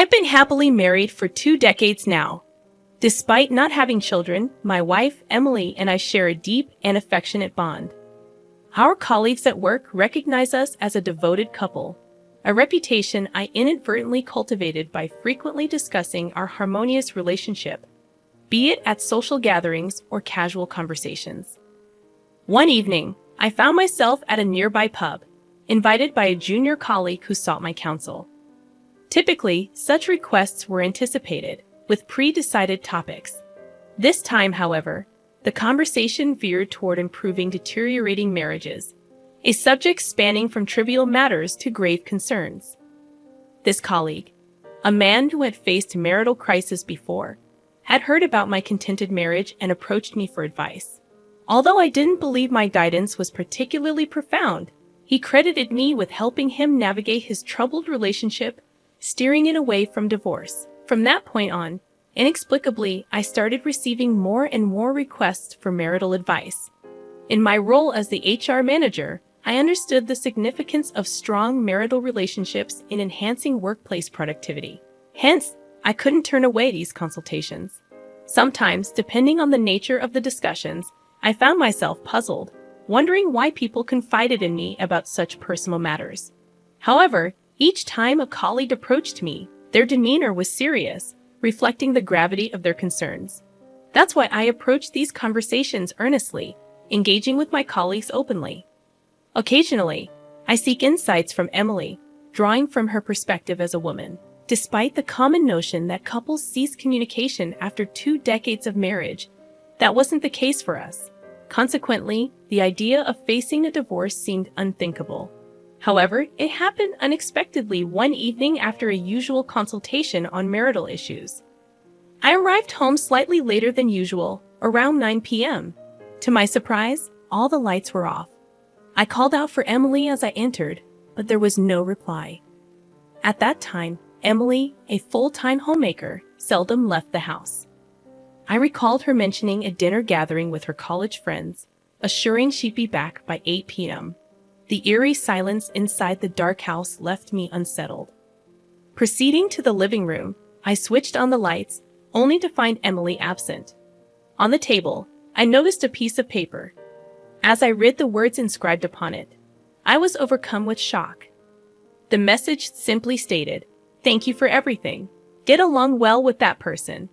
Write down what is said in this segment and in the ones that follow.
I've been happily married for 2 decades now. Despite not having children, my wife, Emily, and I share a deep and affectionate bond. Our colleagues at work recognize us as a devoted couple, a reputation I inadvertently cultivated by frequently discussing our harmonious relationship, be it at social gatherings or casual conversations. One evening, I found myself at a nearby pub, invited by a junior colleague who sought my counsel. Typically, such requests were anticipated, with pre-decided topics. This time, however, the conversation veered toward improving deteriorating marriages, a subject spanning from trivial matters to grave concerns. This colleague, a man who had faced marital crisis before, had heard about my contented marriage and approached me for advice. Although I didn't believe my guidance was particularly profound, he credited me with helping him navigate his troubled relationship, steering it away from divorce. From that point on, inexplicably, I started receiving more and more requests for marital advice. In my role as the HR manager, I understood the significance of strong marital relationships in enhancing workplace productivity. Hence, I couldn't turn away these consultations. Sometimes, depending on the nature of the discussions, I found myself puzzled, wondering why people confided in me about such personal matters. However, each time a colleague approached me, their demeanor was serious, reflecting the gravity of their concerns. That's why I approached these conversations earnestly, engaging with my colleagues openly. Occasionally, I seek insights from Emily, drawing from her perspective as a woman. Despite the common notion that couples cease communication after 2 decades of marriage, that wasn't the case for us. Consequently, the idea of facing a divorce seemed unthinkable. However, it happened unexpectedly one evening after a usual consultation on marital issues. I arrived home slightly later than usual, around 9 p.m. To my surprise, all the lights were off. I called out for Emily as I entered, but there was no reply. At that time, Emily, a full-time homemaker, seldom left the house. I recalled her mentioning a dinner gathering with her college friends, assuring she'd be back by 8 p.m. The eerie silence inside the dark house left me unsettled. Proceeding to the living room, I switched on the lights, only to find Emily absent. On the table, I noticed a piece of paper. As I read the words inscribed upon it, I was overcome with shock. The message simply stated, "Thank you for everything. Get along well with that person."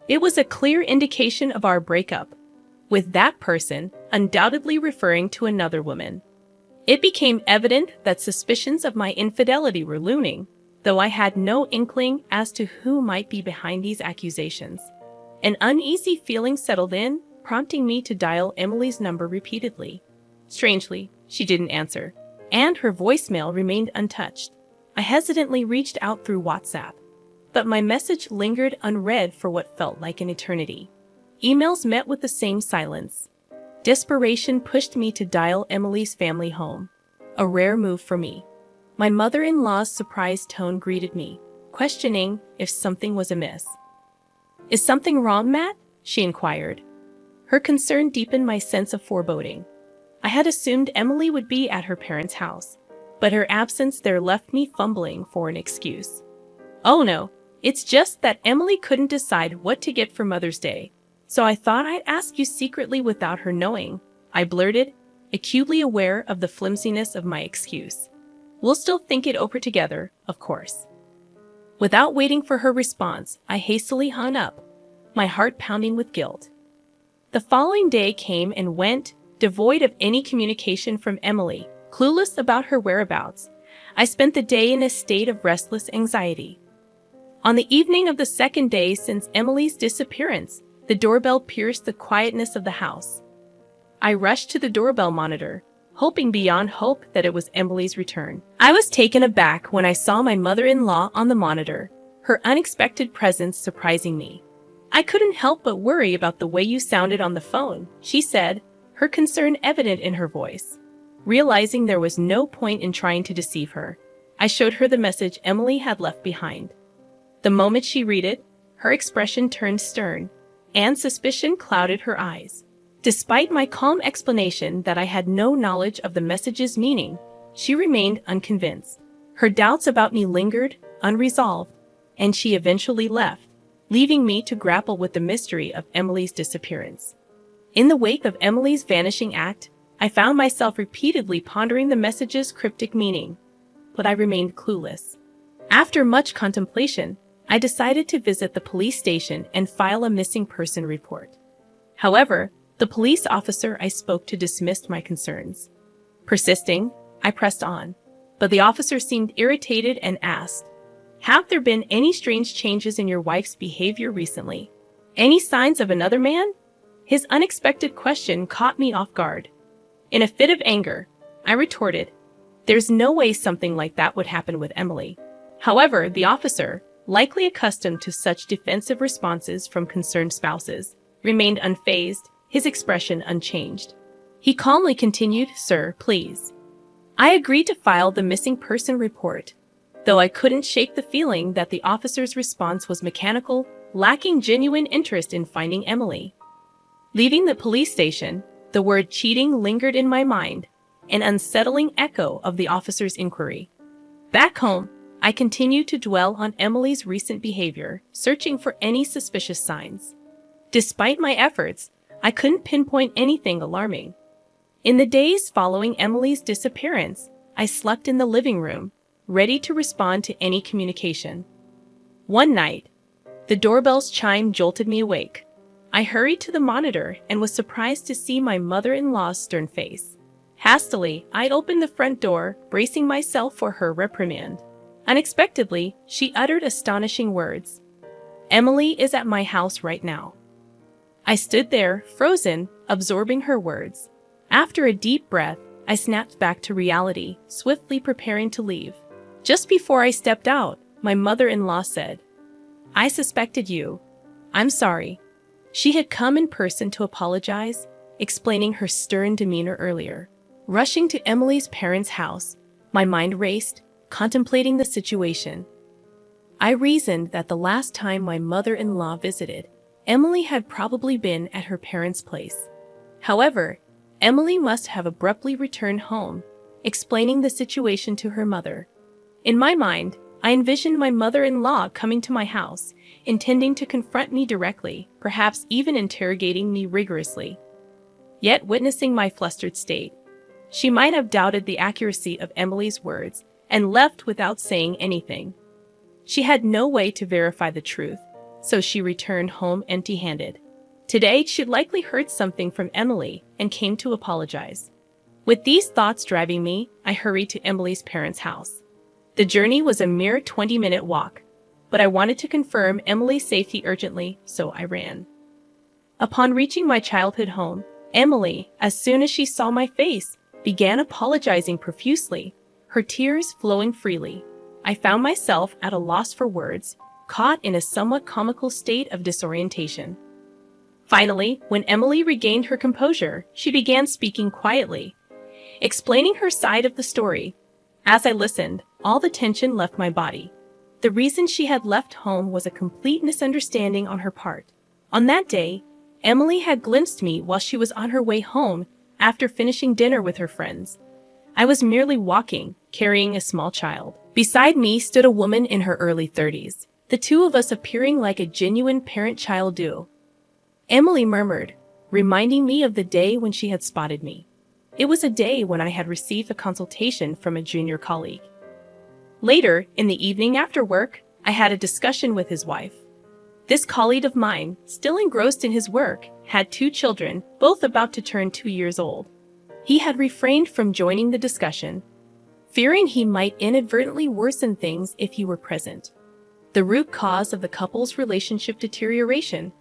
It was a clear indication of our breakup, with that person undoubtedly referring to another woman. It became evident that suspicions of my infidelity were looming, though I had no inkling as to who might be behind these accusations. An uneasy feeling settled in, prompting me to dial Emily's number repeatedly. Strangely, she didn't answer, and her voicemail remained untouched. I hesitantly reached out through WhatsApp, but my message lingered unread for what felt like an eternity. Emails met with the same silence. Desperation pushed me to dial Emily's family home, a rare move for me. My mother-in-law's surprised tone greeted me, questioning if something was amiss. "Is something wrong, Matt?" she inquired. Her concern deepened my sense of foreboding. I had assumed Emily would be at her parents' house, but her absence there left me fumbling for an excuse. "Oh no, it's just that Emily couldn't decide what to get for Mother's Day, so I thought I'd ask you secretly without her knowing," I blurted, acutely aware of the flimsiness of my excuse. "We'll still think it over together, of course." Without waiting for her response, I hastily hung up, my heart pounding with guilt. The following day came and went, devoid of any communication from Emily. Clueless about her whereabouts, I spent the day in a state of restless anxiety. On the evening of the second day since Emily's disappearance, the doorbell pierced the quietness of the house. I rushed to the doorbell monitor, hoping beyond hope that it was Emily's return. I was taken aback when I saw my mother-in-law on the monitor, her unexpected presence surprising me. "I couldn't help but worry about the way you sounded on the phone," she said, her concern evident in her voice. Realizing there was no point in trying to deceive her, I showed her the message Emily had left behind. The moment she read it, her expression turned stern, and suspicion clouded her eyes. Despite my calm explanation that I had no knowledge of the message's meaning, she remained unconvinced. Her doubts about me lingered, unresolved, and she eventually left, leaving me to grapple with the mystery of Emily's disappearance. In the wake of Emily's vanishing act, I found myself repeatedly pondering the message's cryptic meaning, but I remained clueless. After much contemplation, I decided to visit the police station and file a missing person report. However, the police officer I spoke to dismissed my concerns. Persisting, I pressed on, but the officer seemed irritated and asked, "Have there been any strange changes in your wife's behavior recently? Any signs of another man?" His unexpected question caught me off guard. In a fit of anger, I retorted, "There's no way something like that would happen with Emily." However, the officer, likely accustomed to such defensive responses from concerned spouses, remained unfazed, his expression unchanged. He calmly continued, "Sir, please." I agreed to file the missing person report, though I couldn't shake the feeling that the officer's response was mechanical, lacking genuine interest in finding Emily. Leaving the police station, the word cheating lingered in my mind, an unsettling echo of the officer's inquiry. Back home, I continued to dwell on Emily's recent behavior, searching for any suspicious signs. Despite my efforts, I couldn't pinpoint anything alarming. In the days following Emily's disappearance, I slept in the living room, ready to respond to any communication. One night, the doorbell's chime jolted me awake. I hurried to the monitor and was surprised to see my mother-in-law's stern face. Hastily, I opened the front door, bracing myself for her reprimand. Unexpectedly, she uttered astonishing words. "Emily is at my house right now." I stood there, frozen, absorbing her words. After a deep breath, I snapped back to reality, swiftly preparing to leave. Just before I stepped out, my mother-in-law said, "I suspected you. I'm sorry." She had come in person to apologize, explaining her stern demeanor earlier. Rushing to Emily's parents' house, my mind raced, contemplating the situation. I reasoned that the last time my mother-in-law visited, Emily had probably been at her parents' place. However, Emily must have abruptly returned home, explaining the situation to her mother. In my mind, I envisioned my mother-in-law coming to my house, intending to confront me directly, perhaps even interrogating me rigorously. Yet, witnessing my flustered state, she might have doubted the accuracy of Emily's words and left without saying anything. She had no way to verify the truth, so she returned home empty-handed. Today, she'd likely heard something from Emily and came to apologize. With these thoughts driving me, I hurried to Emily's parents' house. The journey was a mere 20-minute walk, but I wanted to confirm Emily's safety urgently, so I ran. Upon reaching my childhood home, Emily, as soon as she saw my face, began apologizing profusely, her tears flowing freely. I found myself at a loss for words, caught in a somewhat comical state of disorientation. Finally, when Emily regained her composure, she began speaking quietly, explaining her side of the story. As I listened, all the tension left my body. The reason she had left home was a complete misunderstanding on her part. On that day, Emily had glimpsed me while she was on her way home after finishing dinner with her friends. I was merely walking, carrying a small child. Beside me stood a woman in her early 30s, the two of us appearing like a genuine parent-child duo. Emily murmured, reminding me of the day when she had spotted me. It was a day when I had received a consultation from a junior colleague. Later, in the evening after work, I had a discussion with his wife. This colleague of mine, still engrossed in his work, had 2 children, both about to turn 2 years old. He had refrained from joining the discussion, fearing he might inadvertently worsen things if he were present. The root cause of the couple's relationship deterioration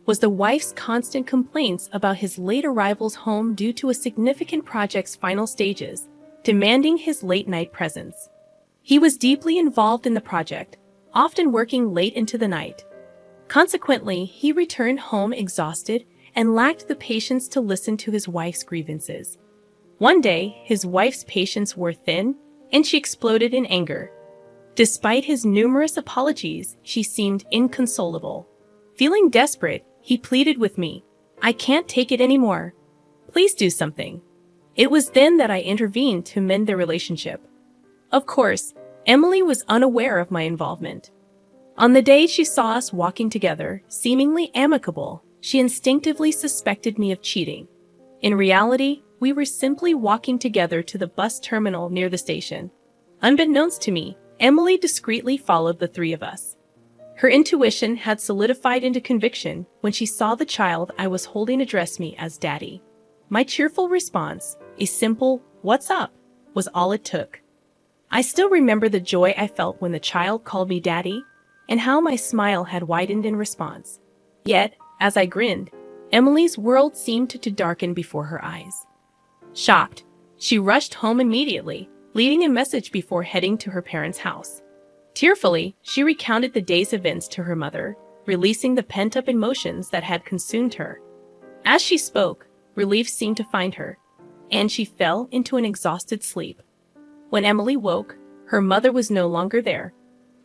was the wife's constant complaints about his late arrivals home due to a significant project's final stages, demanding his late-night presence. He was deeply involved in the project, often working late into the night. Consequently, he returned home exhausted and lacked the patience to listen to his wife's grievances. One day, his wife's patience wore thin, and she exploded in anger. Despite his numerous apologies, she seemed inconsolable. Feeling desperate, he pleaded with me, "I can't take it anymore. Please do something." It was then that I intervened to mend their relationship. Of course, Emily was unaware of my involvement. On the day she saw us walking together, seemingly amicable, she instinctively suspected me of cheating. In reality, we were simply walking together to the bus terminal near the station. Unbeknownst to me, Emily discreetly followed the three of us. Her intuition had solidified into conviction when she saw the child I was holding address me as Daddy. My cheerful response, a simple, "What's up?" was all it took. I still remember the joy I felt when the child called me Daddy, and how my smile had widened in response. Yet, as I grinned, Emily's world seemed to darken before her eyes. Shocked, she rushed home immediately, leaving a message before heading to her parents' house. Tearfully, she recounted the day's events to her mother, releasing the pent-up emotions that had consumed her. As she spoke, relief seemed to find her, and she fell into an exhausted sleep. When Emily woke, her mother was no longer there.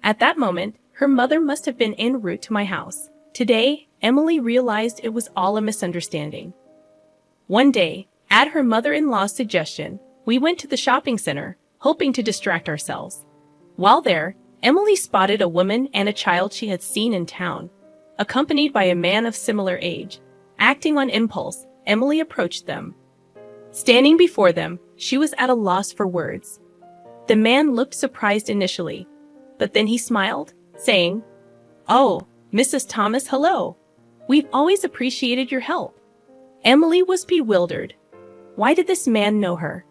At that moment, her mother must have been en route to my house. Today, Emily realized it was all a misunderstanding. One day, at her mother-in-law's suggestion, we went to the shopping center, hoping to distract ourselves. While there, Emily spotted a woman and a child she had seen in town. Accompanied by a man of similar age, acting on impulse, Emily approached them. Standing before them, she was at a loss for words. The man looked surprised initially, but then he smiled, saying, "Oh, Mrs. Thomas, hello. We've always appreciated your help." Emily was bewildered. Why did this man know her?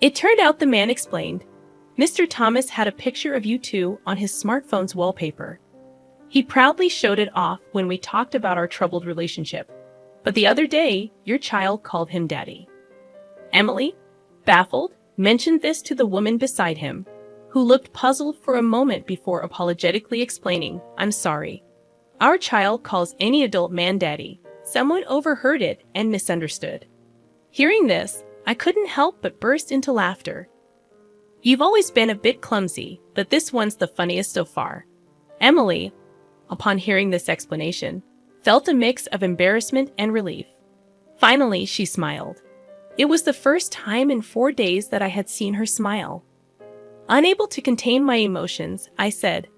It turned out the man explained. Mr. Thomas had a picture of you two on his smartphone's wallpaper. He proudly showed it off when we talked about our troubled relationship. But the other day, your child called him Daddy. Emily, baffled, mentioned this to the woman beside him, who looked puzzled for a moment before apologetically explaining, "I'm sorry. Our child calls any adult man Daddy." Someone overheard it and misunderstood. Hearing this, I couldn't help but burst into laughter. You've always been a bit clumsy, but this one's the funniest so far. Emily, upon hearing this explanation, felt a mix of embarrassment and relief. Finally, she smiled. It was the first time in 4 days that I had seen her smile. Unable to contain my emotions, I said,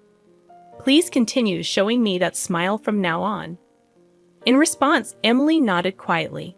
"Please continue showing me that smile from now on." In response, Emily nodded quietly.